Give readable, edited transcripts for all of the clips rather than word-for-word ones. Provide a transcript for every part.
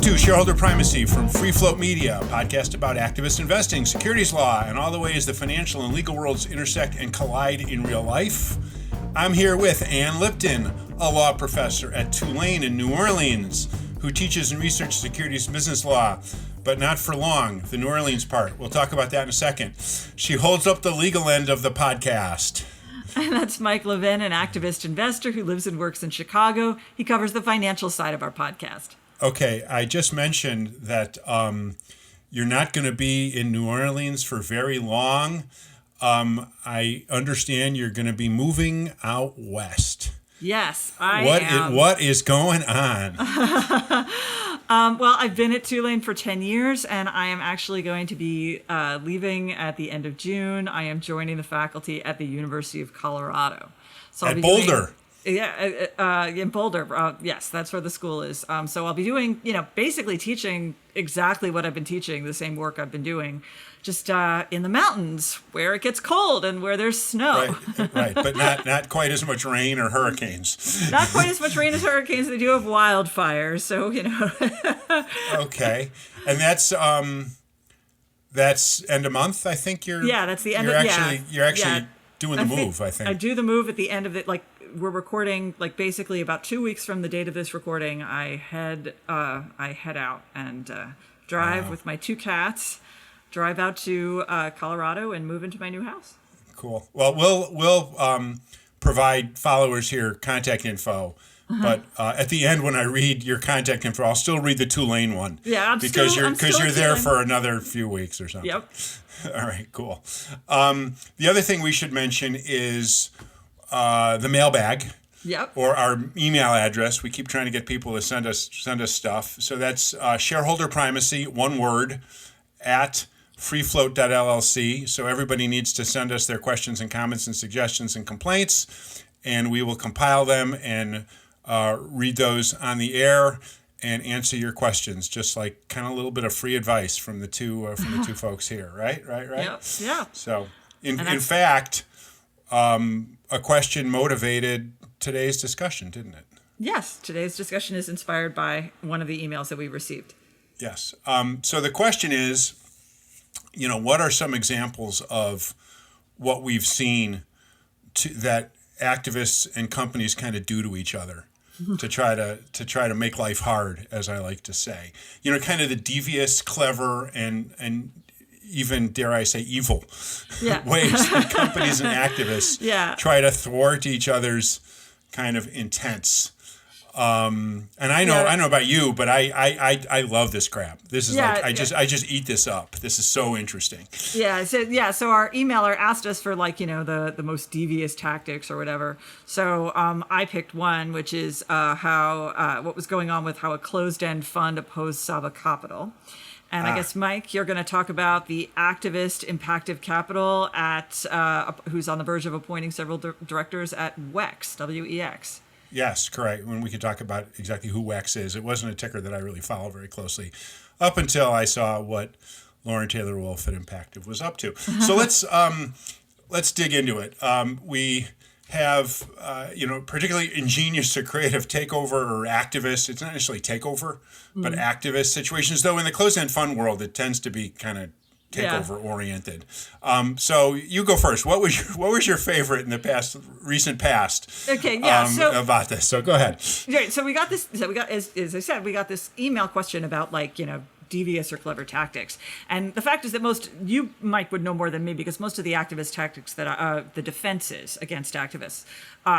to Shareholder Primacy from Free Float Media, a podcast about activist investing, securities law, and all the ways the financial and legal worlds intersect and collide in real life. I'm here with Ann Lipton, a law professor at Tulane in New Orleans, who teaches and researches securities business law, but not for long, the New Orleans part. We'll talk about that in a second. She holds up the legal end of the podcast. And that's Mike Levin, an activist investor who lives and works in Chicago. He covers the financial side of our podcast. Okay, I just mentioned that you're not going to be in New Orleans for very long. I understand you're going to be moving out west. Yes, I am. What is going on? Well, I've been at Tulane for 10 years, and I am actually going to be leaving at the end of June. I am joining the faculty at the University of Colorado. So at Boulder. In Boulder. Yes, that's where the school is. So I'll be doing, basically teaching exactly what I've been teaching, the same work I've been doing, just in the mountains where it gets cold and where there's snow. Right, but not quite as much rain or hurricanes. Not quite as much rain as hurricanes. They do have wildfires, so Okay, and that's end of month. I think you're. Yeah, that's the end of. You're actually doing the move. I think I do the move at the end of it. Like we're recording, like basically about 2 weeks from the date of this recording. I head out and drive with my two cats. Drive out to Colorado and move into my new house. Cool. Well, we'll provide followers here contact info, but at the end when I read your contact info, I'll still read the Tulane one. Yeah, because you're there for another few weeks or something. Yep. All right. Cool. The other thing we should mention is the mailbag. Yep. Or our email address. We keep trying to get people to send us stuff. So that's shareholder primacy, one word, at freefloat.llc. So everybody needs to send us their questions and comments and suggestions and complaints, and we will compile them and read those on the air and answer your questions, just like kind of a little bit of free advice from the two folks here, right? Yep. Yeah. So in fact, a question motivated today's discussion, didn't it? Yes, today's discussion is inspired by one of the emails that we received. Yes. So the question is, what are some examples of what we've seen that activists and companies kind of do to each other to try to make life hard, as I like to say? Kind of the devious, clever, and even, dare I say, evil ways that companies and activists try to thwart each other's kind of intents. And I know about you, but I love this crap. This is I just eat this up. This is so interesting. Yeah. So our emailer asked us for the most devious tactics or whatever. So I picked one, which is what was going on with how a closed-end fund opposed Saba Capital. And I guess, Mike, you're going to talk about the activist Impactive Capital who's on the verge of appointing several directors at WEX, W-E-X. Yes, correct. When we could talk about exactly who WEX is. It wasn't a ticker that I really follow very closely up until I saw what Lauren Taylor Wolfe at Impactive was up to. So let's dig into it. We have, particularly ingenious or creative takeover or activist. It's not necessarily takeover, but activist situations. Though in the closed-end fund world, it tends to be kind of takeover oriented. So you go first. What was your favorite in the recent past? Okay, yeah. About this. So go ahead. Right. So we got this. So we got, as I said, we got this email question about devious or clever tactics. And the fact is that you, Mike, would know more than me, because most of the activist tactics that the defenses against activists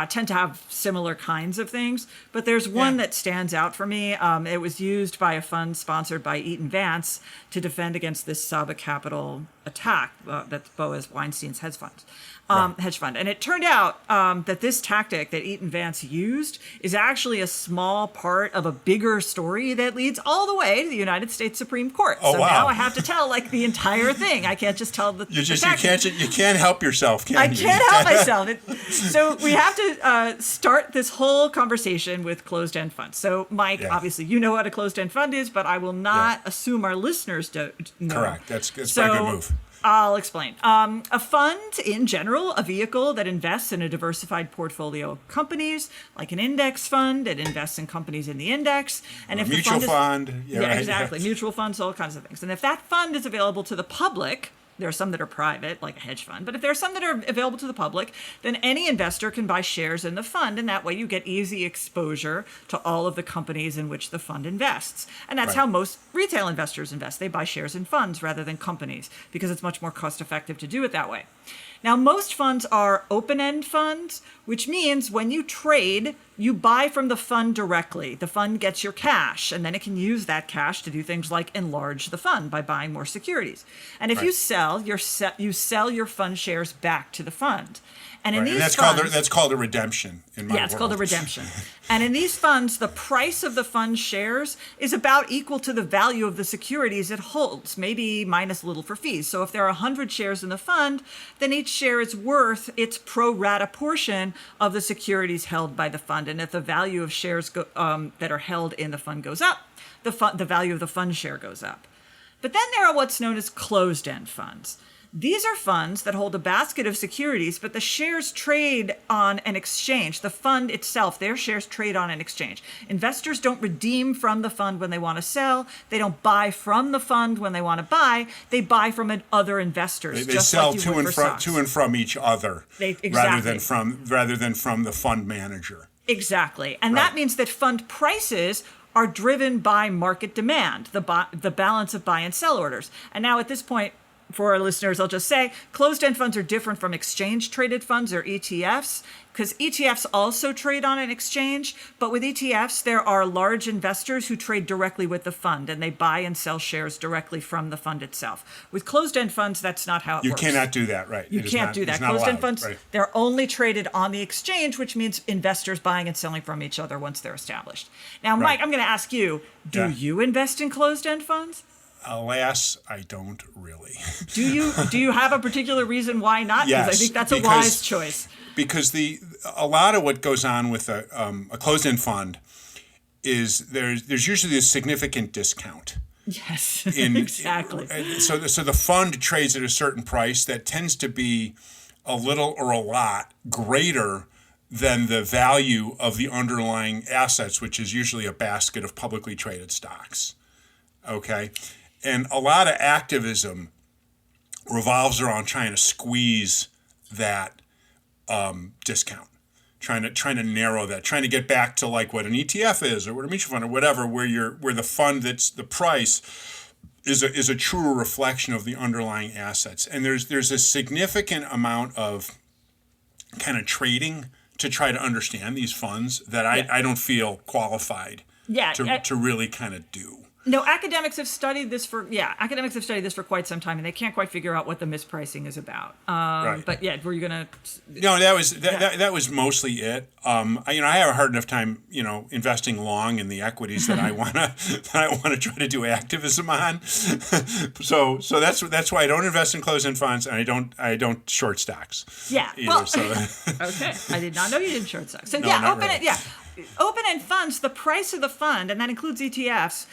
tend to have similar kinds of things. But there's one that stands out for me. It was used by a fund sponsored by Eaton Vance to defend against this Saba Capital attack that's Boaz Weinstein's hedge fund. And it turned out that this tactic that Eaton Vance used is actually a small part of a bigger story that leads all the way to the United States Supreme Court. Now I have to tell the entire thing. I can't just tell the you can't help yourself, can you? I can't help myself. So we have to start this whole conversation with closed-end funds. So Mike, obviously you know what a closed-end fund is, but I will not assume our listeners don't know. Correct. That's a very good move. I'll explain. A fund, in general, a vehicle that invests in a diversified portfolio of companies, like an index fund, it invests in companies in the index. And if mutual the fund. yeah, Right, exactly. yeah. Mutual funds, all kinds of things. And if that fund is available to the public, there are some that are private, like a hedge fund, but if there are some that are available to the public, then any investor can buy shares in the fund, and that way you get easy exposure to all of the companies in which the fund invests. And that's Right. how most retail investors invest. They buy shares in funds rather than companies because it's much more cost effective to do it that way. Now, most funds are open-end funds, which means when you trade, you buy from the fund directly. The fund gets your cash, and then it can use that cash to do things like enlarge the fund by buying more securities. And if you Right. sell, you sell your fund shares back to the fund. And in Right. And these that's called a redemption in my yeah, it's called a world. redemption. And in these funds, the price of the fund shares is about equal to the value of the securities it holds, maybe minus a little for fees. So if there are 100 shares in the fund, then each share is worth its pro rata portion of the securities held by the fund. And if the value of shares that are held in the fund goes up, the value of the fund share goes up. But then there are what's known as closed-end funds. These are funds that hold a basket of securities, but the shares trade on an exchange. The fund itself, their shares trade on an exchange. Investors don't redeem from the fund when they want to sell. They don't buy from the fund when they want to buy. They buy from other investors. They just sell like you would for stocks. to and from each other, Exactly. rather than from the fund manager. Exactly. And Right. that means that fund prices are driven by market demand, the balance of buy and sell orders. And now at this point, for our listeners, I'll just say closed-end funds are different from exchange-traded funds or ETFs, because ETFs also trade on an exchange. But with ETFs, there are large investors who trade directly with the fund, and they buy and sell shares directly from the fund itself. With closed-end funds, that's not how it You works. cannot do that, right? You It is can't not- do that. it's not Closed-end allowed, funds, right. they're only traded on the exchange, which means investors buying and selling from each other once they're established. Now, Mike, I'm going to ask you, do Yeah. you invest in closed-end funds? Alas, I don't really. Do you have a particular reason why not? Because I Yes, think that's a because- wise choice. Because a lot of what goes on with a closed-end fund is there's usually a significant discount. Yes, In exactly. So the fund trades at a certain price that tends to be a little or a lot greater than the value of the underlying assets, which is usually a basket of publicly traded stocks. Okay, and a lot of activism revolves around trying to squeeze that discount, trying to narrow that, trying to get back to like what an ETF is or what a mutual fund or whatever, where the fund that's the price is a truer reflection of the underlying assets. And there's a significant amount of kind of trading to try to understand these funds that I don't feel qualified to really kind of do. No, academics have studied this for quite some time, and they can't quite figure out what the mispricing is about. Right. But yeah, were you gonna? No, that was mostly it. I have a hard enough time, investing long in the equities that I wanna try to do activism on. so that's why I don't invest in closed-end funds, and I don't short stocks. Yeah. Either, Well, so. okay. I did not know you did short stocks. So No, yeah, not open really. it. Yeah. Open-end funds, the price of the fund, and that includes ETFs,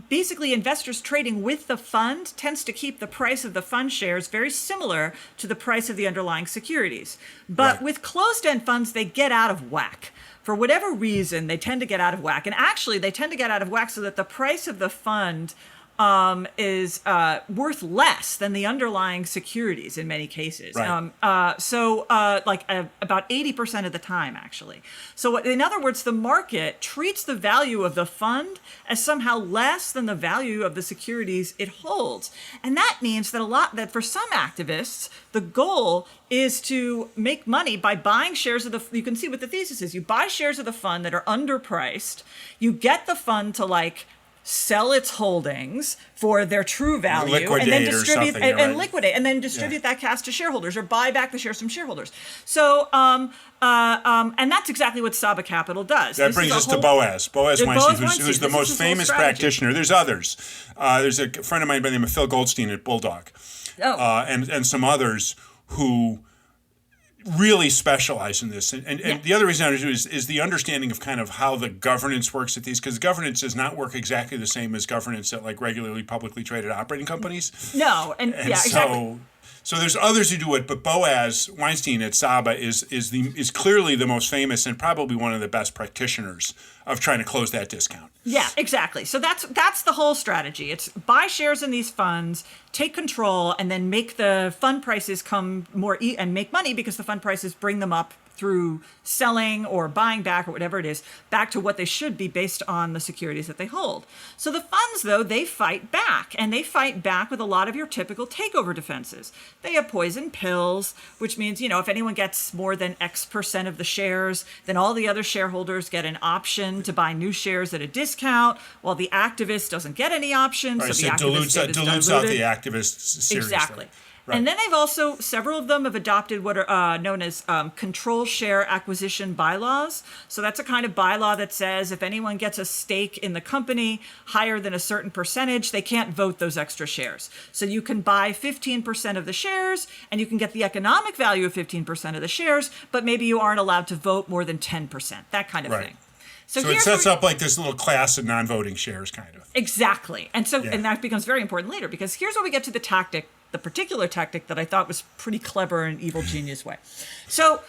basically investors trading with the fund tends to keep the price of the fund shares very similar to the price of the underlying securities. But Right. with closed-end funds, they get out of whack. For whatever reason, they tend to get out of whack. And actually, they tend to get out of whack so that the price of the fund is worth less than the underlying securities in many cases. Right. About 80% of the time, actually. So in other words, the market treats the value of the fund as somehow less than the value of the securities it holds. And that means that for some activists, the goal is to make money by buying shares of you can see what the thesis is. You buy shares of the fund that are underpriced. You get the fund to sell its holdings for their true value Liquidate and then or distribute something, and right. liquidate and then distribute that cash to shareholders or buy back the shares from shareholders. So and that's exactly what Saba Capital does. That This brings is a us to whole- Boaz Boaz Weinstein, Weinstein. who's the This is most his whole famous strategy. practitioner. There's others. There's a friend of mine by the name of Phil Goldstein at Bulldog, Oh. and some others who really specialize in this. And Yeah. the other reason I do is the understanding of kind of how the governance works at these, because governance does not work exactly the same as governance at like regularly publicly traded operating companies. No, and And yeah, so, exactly. so there's others who do it, but Boaz Weinstein at Saba is clearly the most famous and probably one of the best practitioners of trying to close that discount. Yeah, exactly. So that's the whole strategy. It's buy shares in these funds, take control, and then make the fund prices come more and make money because the fund prices bring them up through selling or buying back or whatever it is, back to what they should be based on the securities that they hold. So the funds, though, they fight back, and they fight back with a lot of your typical takeover defenses. They have poison pills, which means, if anyone gets more than X% of the shares, then all the other shareholders get an option to buy new shares at a discount, while the activist doesn't get any option. Right, so the so activist dilutes out the activists seriously. Exactly. Right. And then they've also, several of them have adopted what are known as control share acquisition bylaws. So that's a kind of bylaw that says if anyone gets a stake in the company higher than a certain percentage, they can't vote those extra shares. So you can buy 15% of the shares and you can get the economic value of 15% of the shares, but maybe you aren't allowed to vote more than 10%, that kind of Right. thing. So it here's sets where- up like this little class of non-voting shares, kind of. Exactly. And so, Yeah. and that becomes very important later because here's where we get to the particular tactic that I thought was pretty clever in an evil genius way. So,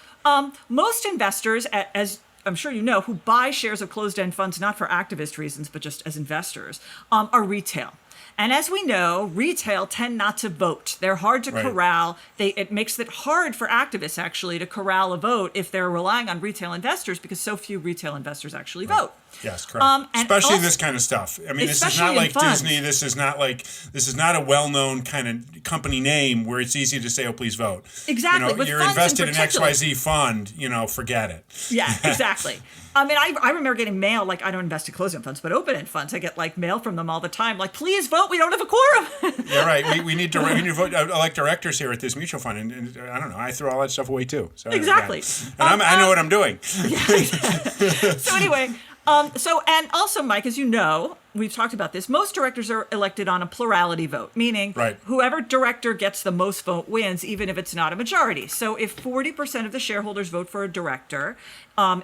most investors, as I'm sure you know, who buy shares of closed-end funds, not for activist reasons, but just as investors, are retail. And as we know, retail tend not to vote. They're hard to Right. corral. It makes it hard for activists actually to corral a vote if they're relying on retail investors because so few retail investors actually vote. Yes, correct. And Especially also- this kind of stuff. I mean, this is Especially not in like funds. Disney. This is not a well-known kind of company name where it's easy to say, "Oh, please vote." Exactly. With You're funds in invested in particular. XYZ fund. Forget it. Yeah, exactly. I mean, I remember getting mail, like I don't invest in closed-end funds, but open-end funds. I get like mail from them all the time, like, please vote, we don't have a quorum. Yeah, right. We need to vote, elect directors here at this mutual fund, and I don't know. I throw all that stuff away too. So Exactly. yeah. And I know what I'm doing. So anyway, and also, Mike, as you know, we've talked about this, most directors are elected on a plurality vote, meaning Right. whoever director gets the most vote wins, even if it's not a majority. So if 40% of the shareholders vote for a director,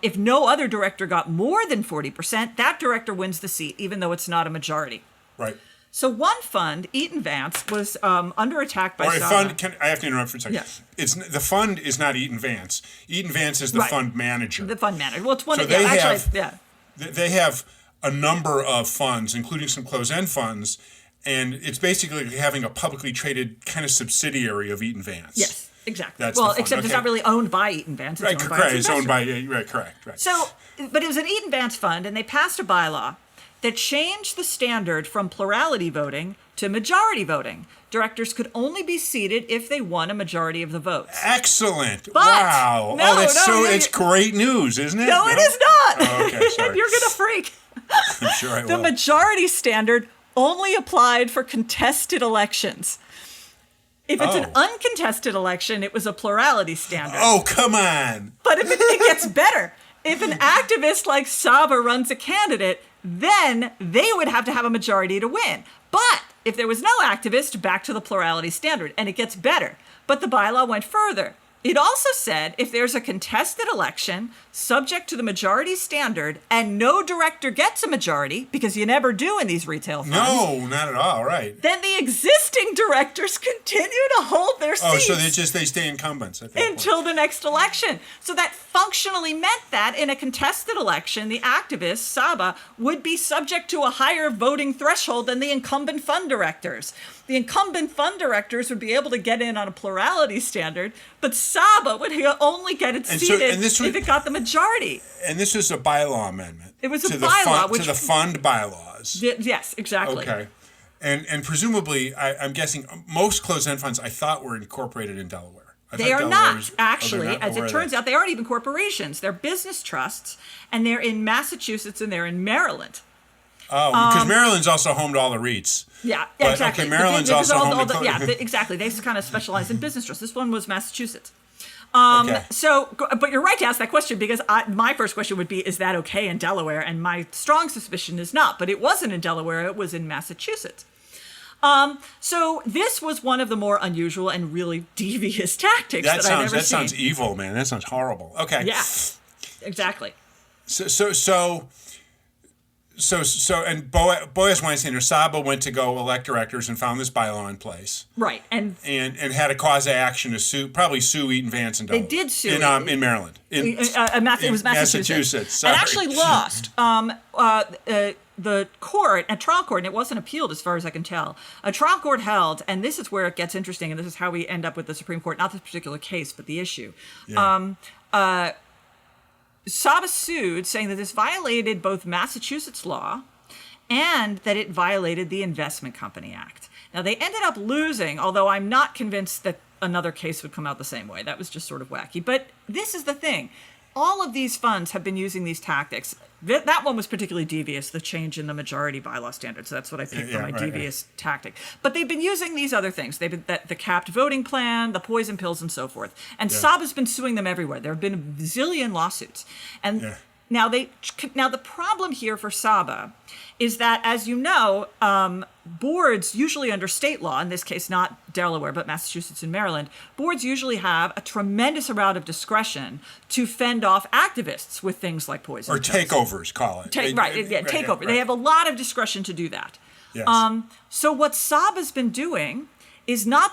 if no other director got more than 40%, that director wins the seat, even though it's not a majority. Right. So one fund, Eaton Vance, was under attack by Or a Saba. fund. I have to interrupt for a second. Yeah. The fund is not Eaton Vance. Eaton Vance is the Right. fund manager. The fund manager. Well, it's one So of they yeah, actually, have- yeah. They have a number of funds, including some closed-end funds, and it's basically having a publicly traded kind of subsidiary of Eaton Vance. Yes, exactly. That's the Well, fund, except it's okay. not really owned by Eaton Vance. It's Right, owned by correct. its It's owned by investors. right, correct, right. So, but it was an Eaton Vance fund, and they passed a bylaw that changed the standard from plurality voting to majority voting. Directors could only be seated if they won a majority of the votes. Excellent! But- Wow! No, that's no, it's great news, isn't it? No, it is not. Oh, okay, sorry. You're gonna freak. I'm sure I The will. majority standard only applied for contested elections. If it's an Oh. uncontested election, it was a plurality standard. Oh, come on! But if it gets better. If an activist like Saba runs a candidate, then they would have to have a majority to win. But if there was no activist, back to the plurality standard, and it gets better. But the bylaw went further. It also said if there's a contested election subject to the majority standard and no director gets a majority, because you never do in these retail funds, No, not at all. Right. then the existing directors continue to hold their Oh, seats so they stay incumbents at that point. until the next election. So that functionally meant that in a contested election, the activist, Saba, would be subject to a higher voting threshold than the incumbent fund directors. The incumbent fund directors would be able to get in on a plurality standard, but Saba would only get it And so- seated and this would- if it got the majority. And this was a bylaw amendment. It was a to the bylaw, fund, which- to the fund bylaws. Yes, exactly. Okay. And presumably, I'm guessing most closed-end funds I thought were incorporated in Delaware. They are not, actually. As it turns out, they aren't even corporations. They're business trusts, and they're in Massachusetts and they're in Maryland. Oh, because Maryland's also home to all the REITs. Yeah, But, exactly. okay, Maryland's Because also home to yeah, exactly. They kind of specialize in business trusts. This one was Massachusetts. Okay. So, but you're right to ask that question because my first question would be, is that okay in Delaware? And my strong suspicion is not, but it wasn't in Delaware. It was in Massachusetts. So this was one of the more unusual and really devious tactics that I've ever seen. That sounds evil, man. That sounds horrible. Okay. Yeah, exactly. And Boaz Weinstein or Saba went to go elect directors and found this bylaw in place. Right, and had a cause of action to sue Eaton Vance and Doe. They did sue in Maryland. It was Massachusetts. Sorry. And actually lost. The court, a trial court, and it wasn't appealed as far as I can tell. A trial court held, and this is where it gets interesting, and this is how we end up with the Supreme Court, not this particular case, but the issue. Yeah. Saba sued, saying that this violated both Massachusetts law and that it violated the Investment Company Act. Now, they ended up losing, although I'm not convinced that another case would come out the same way. That was just sort of wacky. But this is the thing. All of these funds have been using these tactics. That one was particularly devious, the change in the majority bylaw standards. So that's what I picked for my devious tactic. But they've been using these other things. They've been the capped voting plan, the poison pills, and so forth. And Saba's been suing them everywhere. There have been a zillion lawsuits. And now the problem here for Saba is that, as you know, boards usually under state law, in this case not Delaware but Massachusetts and Maryland, boards usually have a tremendous amount of discretion to fend off activists with things like poison or pills. Takeovers, call it. Takeover. They have a lot of discretion to do that. Yes. So what Saba's been doing is not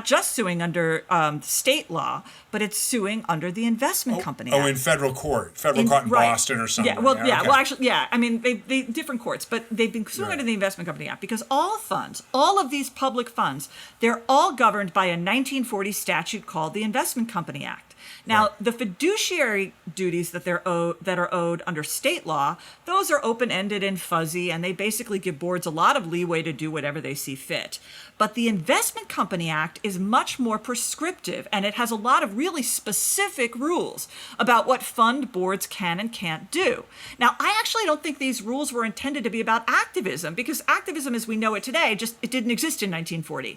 just suing under state law, but it's suing under the Investment Company Act. In federal court in Boston or something. I mean, they different courts, but they've been suing under the Investment Company Act because all of these public funds, they're all governed by a 1940 statute called the Investment Company Act. Now, the fiduciary duties that are owed under state law, those are open-ended and fuzzy, and they basically give boards a lot of leeway to do whatever they see fit. But the Investment Company Act is much more prescriptive, and it has a lot of really specific rules about what fund boards can and can't do. Now, I actually don't think these rules were intended to be about activism, because activism as we know it today, it didn't exist in 1940.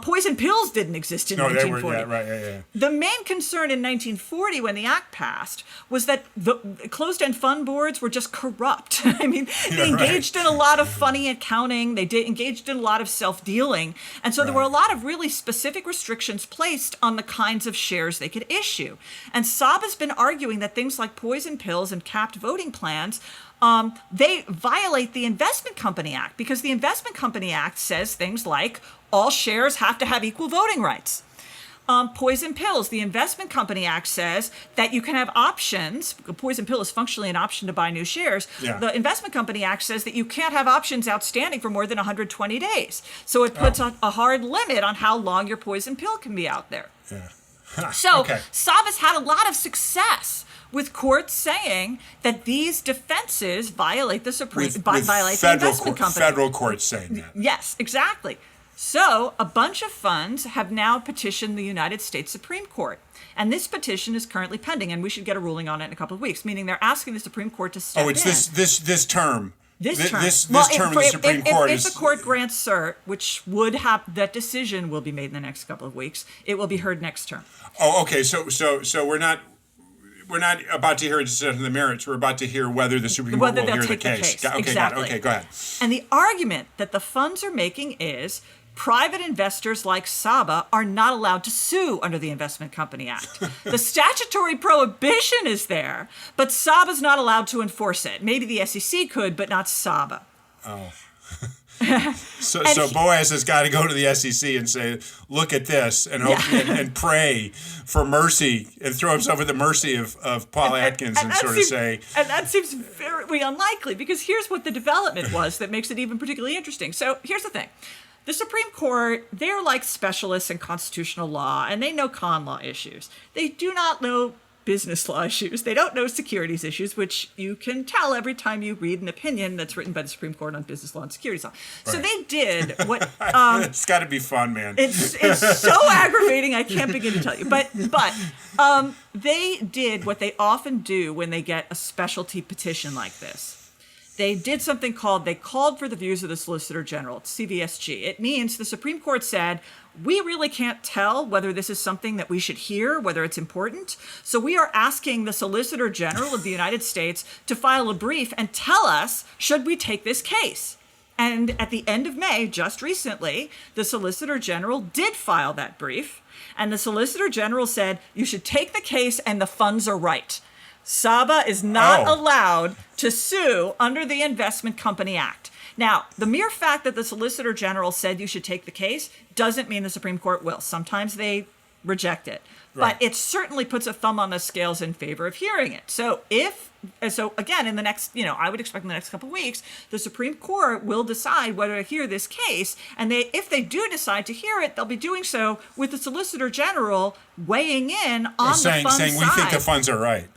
Poison pills didn't exist in 1940. The main concern in 1940 when the act passed was that the closed-end fund boards were just corrupt. I mean, they engaged in a lot of funny accounting. They engaged in a lot of self-dealing. And so there were a lot of really specific restrictions placed on the kinds of shares they could issue. And Saba's been arguing that things like poison pills and capped voting plans, they violate the Investment Company Act, because the Investment Company Act says things like all shares have to have equal voting rights. Poison pills, the Investment Company Act says that you can have options. A poison pill is functionally an option to buy new shares. Yeah. The Investment Company Act says that you can't have options outstanding for more than 120 days. So it puts a hard limit on how long your poison pill can be out there. Yeah. So Saba's had a lot of success with courts saying that these defenses violate the violate the Investment Company. Federal courts saying that. Yes, exactly. So a bunch of funds have now petitioned the United States Supreme Court. And this petition is currently pending, and we should get a ruling on it in a couple of weeks, meaning they're asking the Supreme Court to step in. Oh, it's this term. This term. This term of the Supreme Court is... If the court grants cert, which would have... That decision will be made in the next couple of weeks. It will be heard next term. Oh, okay. So we're not about to hear a decision on the merits. We're about to hear whether the Supreme Court will hear the case. Okay, exactly. got it. Okay, go ahead. And the argument that the funds are making is private investors like Saba are not allowed to sue under the Investment Company Act. The statutory prohibition is there, but Saba's not allowed to enforce it. Maybe the SEC could, but not Saba. Oh. So Boaz has got to go to the SEC and say, look at this, and hope and pray for mercy, and throw himself at the mercy of Paul Atkins and sort of say... And that seems very unlikely, because here's what the development was that makes it even particularly interesting. So here's the thing. The Supreme Court, they're like specialists in constitutional law, and they know con law issues. They do not know business law issues. They don't know securities issues, which you can tell every time you read an opinion that's written by the Supreme Court on business law and securities law. Right. So they did what... it's got to be fun, man. It's so aggravating, I can't begin to tell you. But they did what they often do when they get a specialty petition like this. They did something they called for the views of the Solicitor General, CVSG. It means the Supreme Court said, we really can't tell whether this is something that we should hear, whether it's important. So we are asking the Solicitor General of the United States to file a brief and tell us, should we take this case? And at the end of May, just recently, the Solicitor General did file that brief. And the Solicitor General said, you should take the case and the funds are right. Saba is not allowed to sue under the Investment Company Act. Now, the mere fact that the Solicitor General said you should take the case doesn't mean the Supreme Court will. Sometimes they reject it. Right. But it certainly puts a thumb on the scales in favor of hearing it. So again, in the next, I would expect in the next couple of weeks, the Supreme Court will decide whether to hear this case. And if they do decide to hear it, they'll be doing so with the Solicitor General weighing in on the fund saying side. we think the funds are right.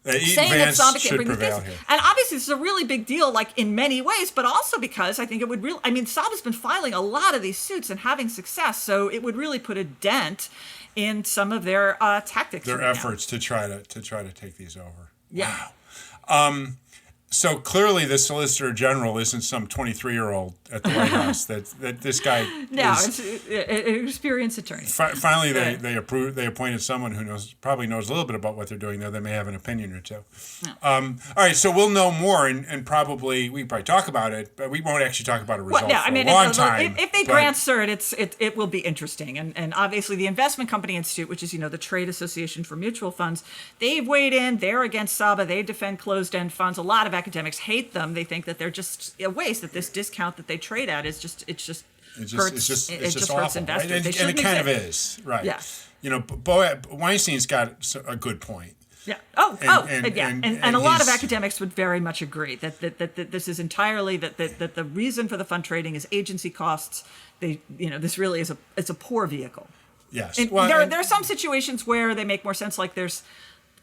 Saying that Saba can't should bring the prevail case. here. And obviously this is a really big deal, like in many ways, but also because I think it would really, Saba's been filing a lot of these suits and having success, so it would really put a dent in some of their tactics. Their right efforts to try to take these over. Yeah. Wow. So clearly, the Solicitor General isn't some 23-year-old at the White House. That this guy. No, is, it's an experienced attorney. Finally, they appointed someone who probably knows a little bit about what they're doing, though they may have an opinion or two. No. All right, so we'll know more, and probably we probably talk about it, but we won't actually talk about a result for a long time. If they grant cert, it will be interesting, and obviously the Investment Company Institute, which is the trade association for mutual funds, they've weighed in. They're against Saba. They defend closed-end funds. A lot of academics hate them. They think that they're just a waste. That this discount that they trade at is just hurts awful, investors. right? And it kind of is, right? Yeah. Weinstein's got a good point. Yeah. And a lot of academics would very much agree that this is entirely that the reason for the fund trading is agency costs. This really is a poor vehicle. Yes. And there are some situations where they make more sense. Like there's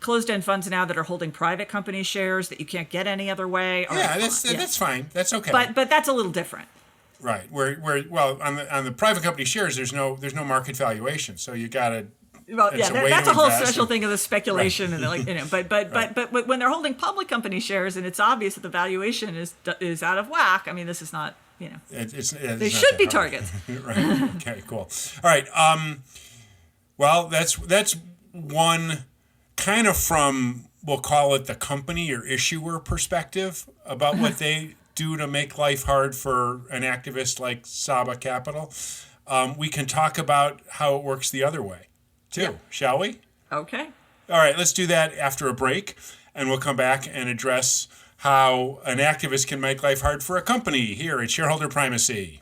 closed-end funds now that are holding private company shares that you can't get any other way. That's fine. That's okay. But that's a little different. Right. Where on the private company shares, there's no market valuation, so you got to. Well, yeah, that's a whole special thing of the speculation, right. And but when they're holding public company shares and it's obvious that the valuation is out of whack, this is not, they should be targets. Right. Okay. Cool. All right. Well, that's one kind of from, we'll call it the company or issuer perspective about what they do to make life hard for an activist like Saba Capital. We can talk about how it works the other way, too, shall we? Okay. All right, let's do that after a break, and we'll come back and address how an activist can make life hard for a company here at Shareholder Primacy.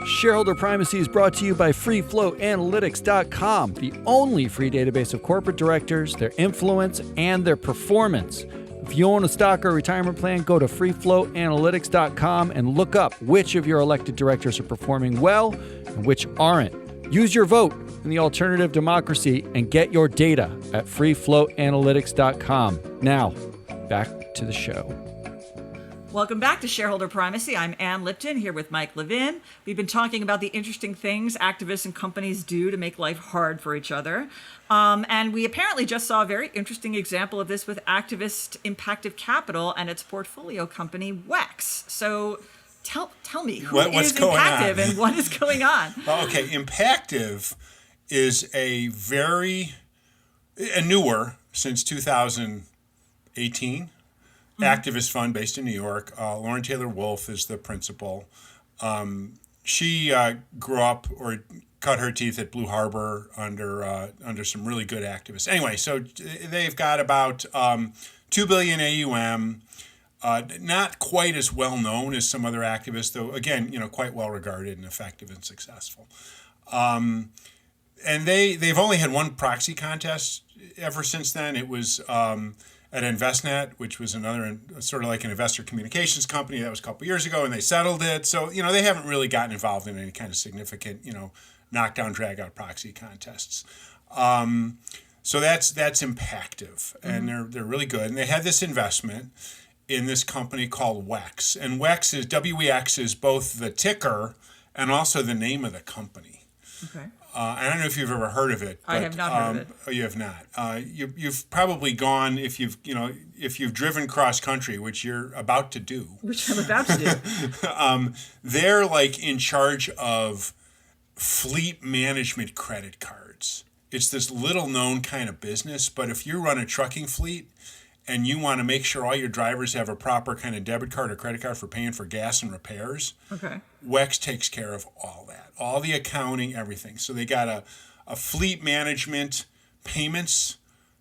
Shareholder Primacy is brought to you by FreeFlowAnalytics.com, the only free database of corporate directors, their influence, and their performance. If you own a stock or retirement plan, go to FreeFlowAnalytics.com and look up which of your elected directors are performing well and which aren't. Use your vote in the alternative democracy and get your data at FreeFlowAnalytics.com. Now, back to the show. Welcome back to Shareholder Primacy. I'm Ann Lipton here with Mike Levin. We've been talking about the interesting things activists and companies do to make life hard for each other. And we apparently just saw a very interesting example of this with activist Impactive Capital and its portfolio company, WEX. So tell me, who is Impactive and what is going on? Okay, Impactive is a newer, since 2018, activist fund based in New York. Lauren Taylor Wolfe is the principal. She grew up or cut her teeth at Blue Harbor under some really good activists. Anyway, so they've got about $2 billion AUM. Not quite as well known as some other activists, though. Again, quite well regarded and effective and successful. And they've only had one proxy contest ever since then. It was at Envestnet, which was another sort of like an investor communications company. That was a couple years ago, and they settled it. So, they haven't really gotten involved in any kind of significant, knockdown, drag-out proxy contests. So that's Impactive, and they're really good. And they had this investment in this company called WEX. And WEX is both the ticker and also the name of the company. Okay. I don't know if you've ever heard of it. But, I have not heard of it. Oh, you have not. You've probably gone if you've driven cross country, which you're about to do. Which I'm about to do. They're like in charge of fleet management credit cards. It's this little known kind of business, but if you run a trucking fleet and you want to make sure all your drivers have a proper kind of debit card or credit card for paying for gas and repairs, Okay. WEX takes care of all that, all the accounting, everything. So they got a fleet management payments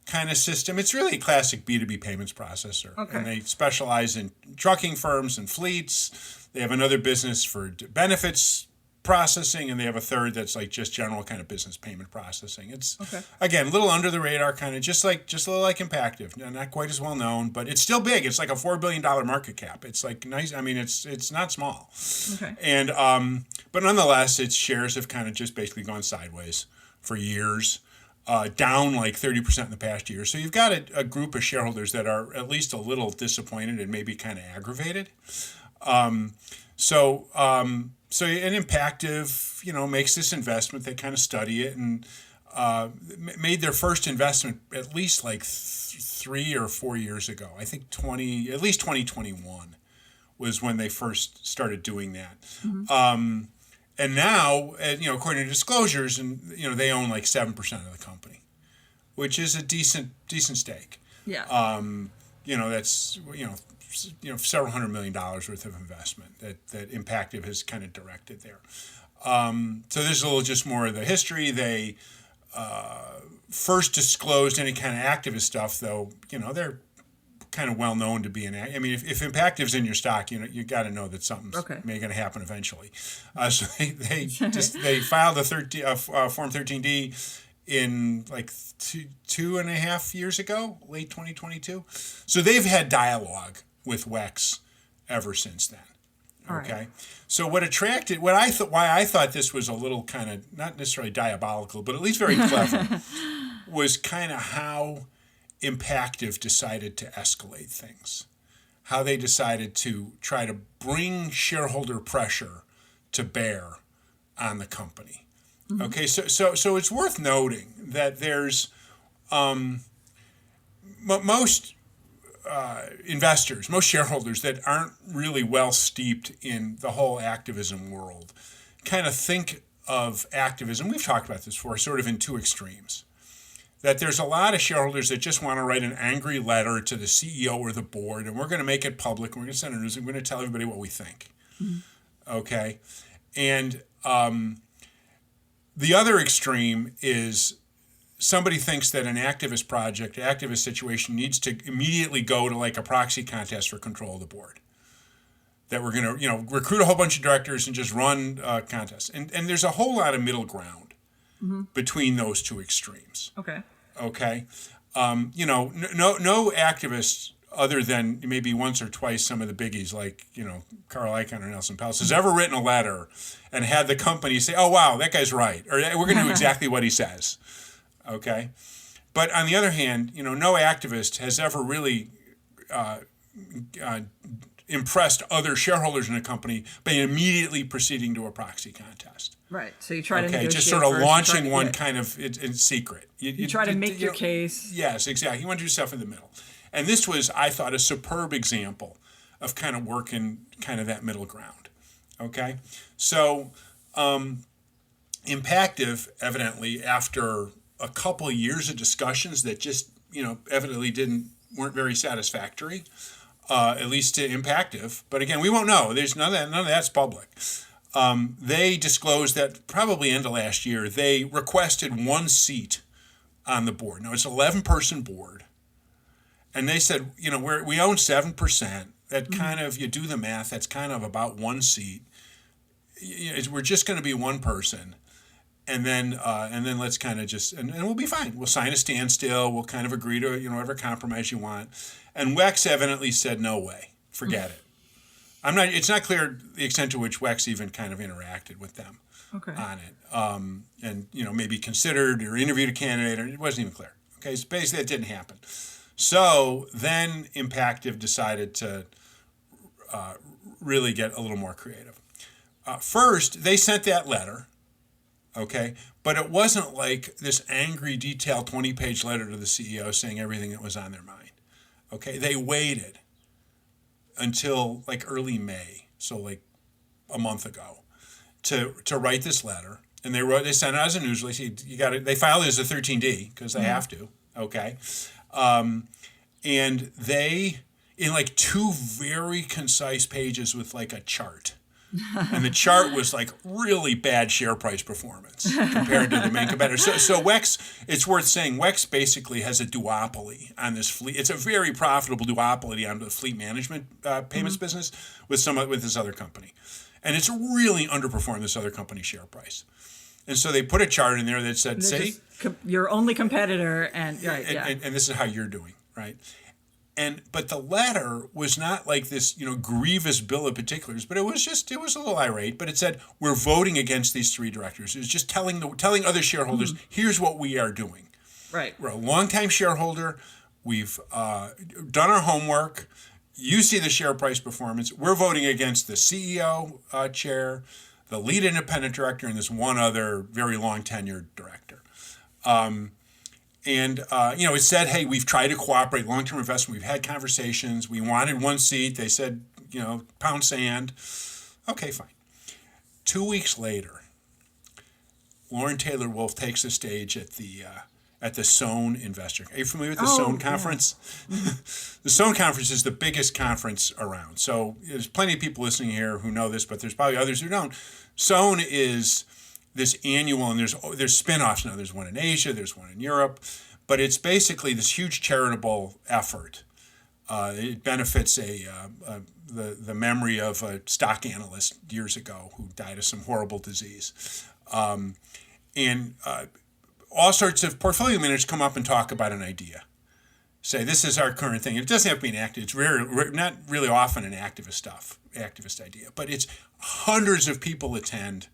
kind of system. It's really a classic B2B payments processor. Okay. And they specialize in trucking firms and fleets. They have another business for benefits processing, and they have a third that's like just general kind of business payment processing. It's again a little under the radar, kind of just a little like Impactive, not quite as well known, but it's still big. It's like a $4 billion market cap. It's like nice. I mean, it's not small. Okay. And but nonetheless, its shares have kind of just basically gone sideways for years, down like 30% in the past year. So you've got a group of shareholders that are at least a little disappointed and maybe kind of aggravated. So an Impactive, makes this investment. They kind of study it and made their first investment at least like 3 or 4 years ago. I think at least 2021 was when they first started doing that. And now, according to disclosures, and they own like 7% of the company, which is a decent stake. Yeah. That's several $100 million worth of investment that Impactive has kind of directed there. So there's a little just more of the history. They first disclosed any kind of activist stuff, though. They're kind of well known to be an. I mean, if Impactive's in your stock, you got to know that something's going to happen eventually. So they filed a Form 13D in like 2.5 years ago, late 2022. So they've had dialogue with WEX ever since then. Okay. Right. So why I thought this was a little kind of not necessarily diabolical, but at least very clever, was kind of how Impactive decided to escalate things, how they decided to try to bring shareholder pressure to bear on the company. Mm-hmm. Okay, so it's worth noting that there's most investors, most shareholders that aren't really well steeped in the whole activism world kind of think of activism, we've talked about this before, sort of in two extremes. That there's a lot of shareholders that just want to write an angry letter to the CEO or the board, and we're going to make it public, and we're going to send a news, and we're going to tell everybody what we think. Mm-hmm. Okay? And the other extreme is somebody thinks that an activist project, activist situation needs to immediately go to like a proxy contest for control of the board. That we're going to, recruit a whole bunch of directors and just run contests. And there's a whole lot of middle ground between those two extremes. Okay. Okay. No activists other than maybe once or twice some of the biggies like, Carl Icahn or Nelson Peltz has ever written a letter and had the company say, oh, wow, that guy's right. Or we're going to do exactly what he says. Okay. But on the other hand, no activist has ever really impressed other shareholders in a company by immediately proceeding to a proxy contest. Right. So you try to negotiate just sort of first, launching one kind of in secret. You try to make your case. Yes, exactly. You want to do stuff in the middle. And this was, I thought, a superb example of kind of working kind of that middle ground. Okay? So Impactive, evidently, after a couple of years of discussions that just, evidently weren't very satisfactory, at least to Impactive. But again, we won't know. There's none of that's public. They disclosed that probably end of last year, they requested one seat on the board. Now, it's an 11-person board. And they said, we own 7%. That kind of, you do the math, that's kind of about one seat. We're just going to be one person. And then let's kind of just, and we'll be fine. We'll sign a standstill. We'll kind of agree to, whatever compromise you want. And WEX evidently said, no way, forget it. It's not clear the extent to which WEX even kind of interacted with them on it. And, maybe considered or interviewed a candidate, or it wasn't even clear. Okay, so basically that didn't happen. So then Impactive decided to really get a little more creative. First, they sent that letter, okay, but it wasn't like this angry, detailed 20-page letter to the CEO saying everything that was on their mind. Okay, they waited until like early May, so like a month ago, to write this letter, and they sent it as a news release. They filed it as a 13D because they have to. Okay, And they, in like two very concise pages with like a chart. And the chart was like really bad share price performance compared to the main competitor. So WEX, it's worth saying, WEX basically has a duopoly on this fleet. It's a very profitable duopoly on the fleet management payments business with this other company. And it's really underperformed this other company's share price. And so they put a chart in there that said, see, your only competitor, and right, and this is how you're doing, right? But the letter was not like this, grievous bill of particulars, but it was a little irate. But it said, we're voting against these three directors. It was just telling other shareholders, here's what we are doing. Right. We're a longtime shareholder. We've done our homework. You see the share price performance. We're voting against the CEO chair, the lead independent director, and this one other very long tenured director. It said, hey, we've tried to cooperate, long-term investment. We've had conversations. We wanted one seat. They said, pound sand. Okay, fine. 2 weeks later, Lauren Taylor Wolfe takes the stage at the Sohn Investor. Are you familiar with the Sohn Conference? Yeah. The Sohn Conference is the biggest conference around. So there's plenty of people listening here who know this, but there's probably others who don't. Sohn is this annual, and there's spin-offs now. There's one in Asia, there's one in Europe, but it's basically this huge charitable effort. It benefits the memory of a stock analyst years ago who died of some horrible disease. All sorts of portfolio managers come up and talk about an idea. Say, this is our current thing. It doesn't have to be an active. It's not really often an activist idea, but it's hundreds of people attend.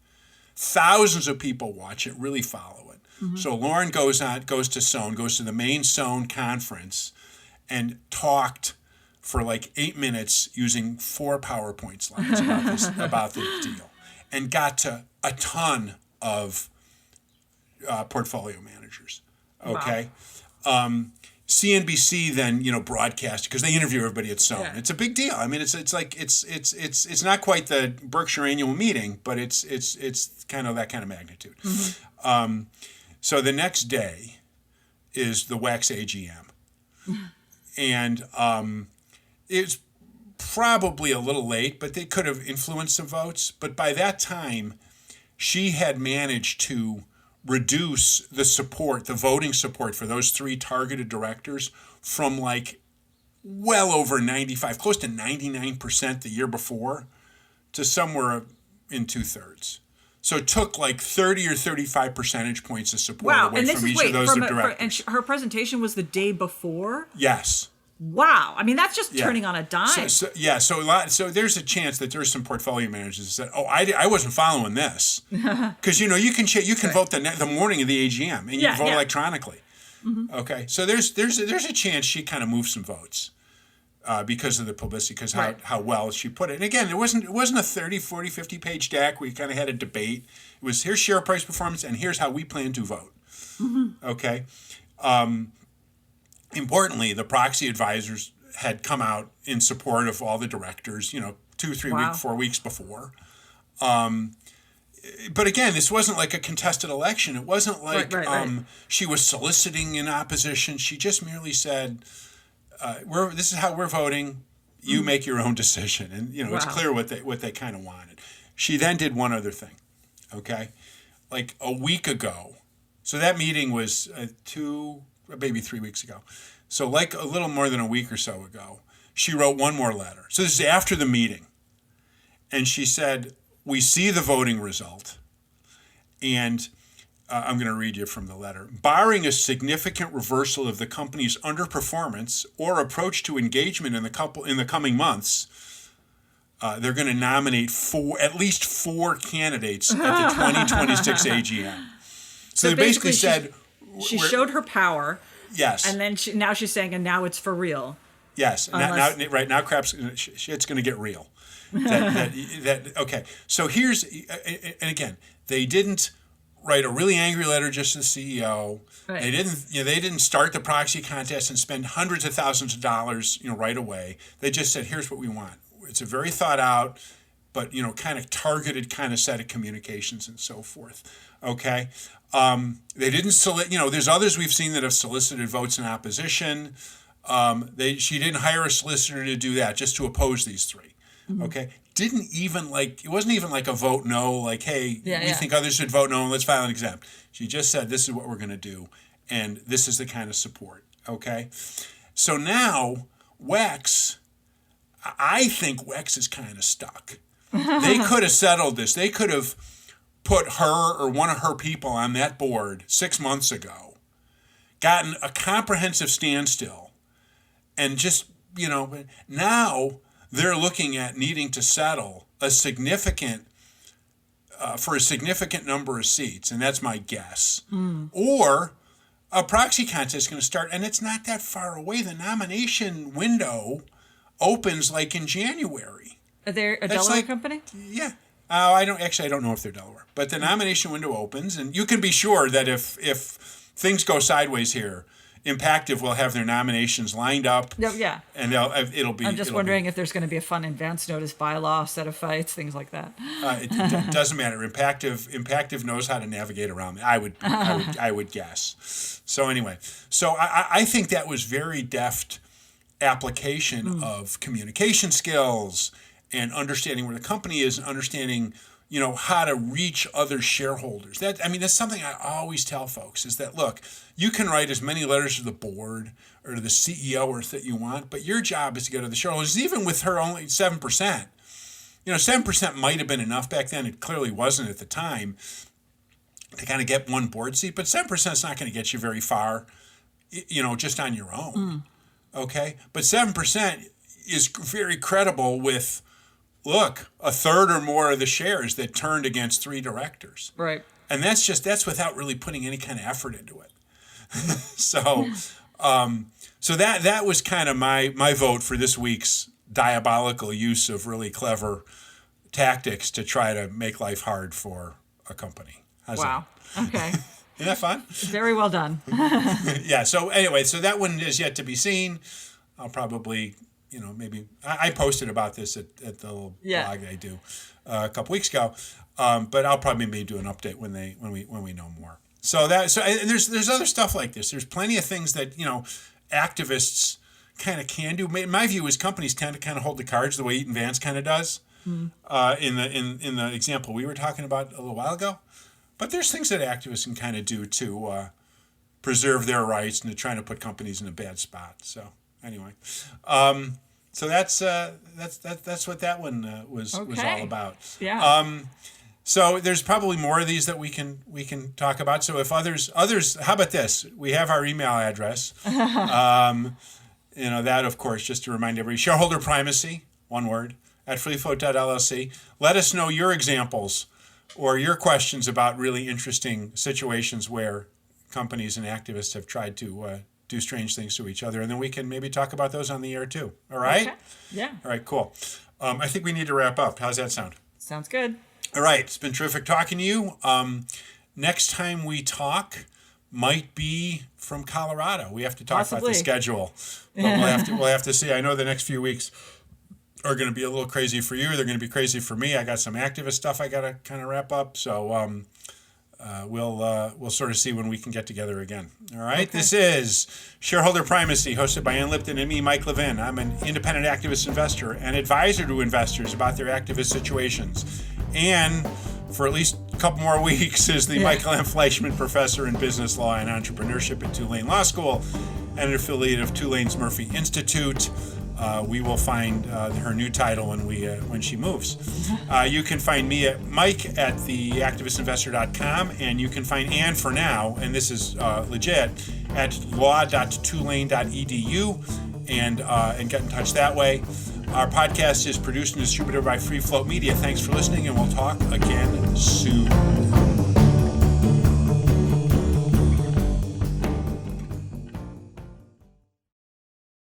Thousands of people watch it, really follow it. Mm-hmm. So Lauren goes to Sohn, goes to the main Sohn conference, and talked for like 8 minutes using 4 PowerPoint slides about the deal, and got to a ton of portfolio managers. Okay, wow. CNBC then broadcast because they interview everybody at Sohn. Yeah. It's a big deal. I mean, it's not quite the Berkshire annual meeting, but it's kind of that kind of magnitude. Mm-hmm. So the next day is the WEX AGM, and it's probably a little late, but they could have influenced some votes. But by that time, she had managed to reduce the voting support for those 3 targeted directors from like well over 95, close to 99% the year before, to somewhere in 2/3. So it took like 30 or 35 percentage points of support away from each of those directors. And her presentation was the day before? Yes. Wow. I mean, that's just turning on a dime. So there's a chance that there's some portfolio managers that said, I wasn't following this. Because, you can vote the morning of the AGM, and you can vote electronically. Mm-hmm. Okay. So there's a chance she kind of moved some votes because of the publicity, because how well she put it. And again, it wasn't a 30, 40, 50-page deck where you kind of had a debate. It was, here's share price performance, and here's how we plan to vote. Mm-hmm. Okay. Importantly, the proxy advisors had come out in support of all the directors, 2, 3 weeks, 4 weeks before. But again, this wasn't like a contested election. It wasn't like she was soliciting in opposition. She just merely said, this is how we're voting. You make your own decision. And, it's clear what they kind of wanted. She then did one other thing, okay? Like a week ago. So that meeting was maybe 3 weeks ago. So like a little more than a week or so ago, she wrote one more letter. So this is after the meeting. And she said, we see the voting result. And I'm going to read you from the letter. Barring a significant reversal of the company's underperformance or approach to engagement in the coming months, they're going to nominate at least 4 candidates at the 2026 AGM. So they basically said... She showed her power. Yes. And then now she's saying, and now it's for real. Yes. Now shit's going to get real. Okay. So here's, and again, they didn't write a really angry letter just to the CEO. Right. They didn't start the proxy contest and spend hundreds of thousands of dollars, right away. They just said, here's what we want. It's a very thought out, but, kind of targeted kind of set of communications and so forth. Okay. They didn't there's others we've seen that have solicited votes in opposition. She didn't hire a solicitor to do that, just to oppose these three. Okay, it wasn't even like a vote no, like, hey, we think others should vote no and let's file an exempt. She just said, this is what we're going to do, and this is the kind of support. Okay, so now WEX, I think WEX is kind of stuck. They could have settled this. They could have put her or one of her people on that board 6 months ago, gotten a comprehensive standstill, and just, now they're looking at needing to settle for a significant number of seats, and that's my guess. Or a proxy contest is going to start, and it's not that far away. The nomination window opens like in January. Are they a Delaware company? Yeah. I don't know if they're Delaware, but the nomination window opens, and you can be sure that if things go sideways here, Impactive will have their nominations lined up. Yeah. And it'll be. I'm just wondering if there's going to be a fun advance notice bylaw, set of fights, things like that. It doesn't matter. Impactive knows how to navigate around. I would guess. So anyway, I think that was very deft application of communication skills and understanding where the company is and understanding, how to reach other shareholders. That's something I always tell folks is that, look, you can write as many letters to the board or to the CEO that you want, but your job is to go to the shareholders. Even with her only 7%, 7% might have been enough back then. It clearly wasn't at the time to kind of get one board seat, but 7% is not going to get you very far, just on your own. Okay? But 7% is very credible with, look, a third or more of the shares that turned against 3 directors. Right. And that's without really putting any kind of effort into it. So that was kind of my vote for this week's diabolical use of really clever tactics to try to make life hard for a company. How's wow. that? Okay. Isn't that fun? Very well done. Yeah. So anyway, that one is yet to be seen. I'll probably, maybe I posted about this at the little blog I do a couple weeks ago, but I'll probably maybe do an update when we know more. And there's other stuff like this. There's plenty of things that activists kind of can do. My view is companies tend to kind of hold the cards the way Eaton Vance kind of does. In the example we were talking about a little while ago. But there's things that activists can kind of do to preserve their rights and to try to put companies in a bad spot. So anyway, so that's what that one was all about. Yeah. So there's probably more of these that we can talk about. So if others, how about this? We have our email address. That of course, just to remind everybody, shareholder primacy, one word, at freefloat.llc. Let us know your examples or your questions about really interesting situations where companies and activists have tried to do strange things to each other, and then we can maybe talk about those on the air too. All right? Okay. Yeah. All right, cool. I think we need to wrap up. How's that sound? Sounds good. All right, it's been terrific talking to you. Next time we talk might be from Colorado. We have to talk about the schedule. But we'll have to see. I know the next few weeks are going to be a little crazy for you. They're going to be crazy for me. I got some activist stuff I got to kind of wrap up. So we'll sort of see when we can get together again. All right. Okay. This is Shareholder Primacy, hosted by Ann Lipton and me, Mike Levin. I'm an independent activist investor and advisor to investors about their activist situations. And for at least a couple more weeks is the Michael M. Fleischman Professor in Business Law and Entrepreneurship at Tulane Law School and an affiliate of Tulane's Murphy Institute. We will find her new title when she moves. You can find me at Mike at theactivistinvestor.com, and you can find Ann for now, and this is legit, at law.tulane.edu, and get in touch that way. Our podcast is produced and distributed by Free Float Media. Thanks for listening, and we'll talk again soon.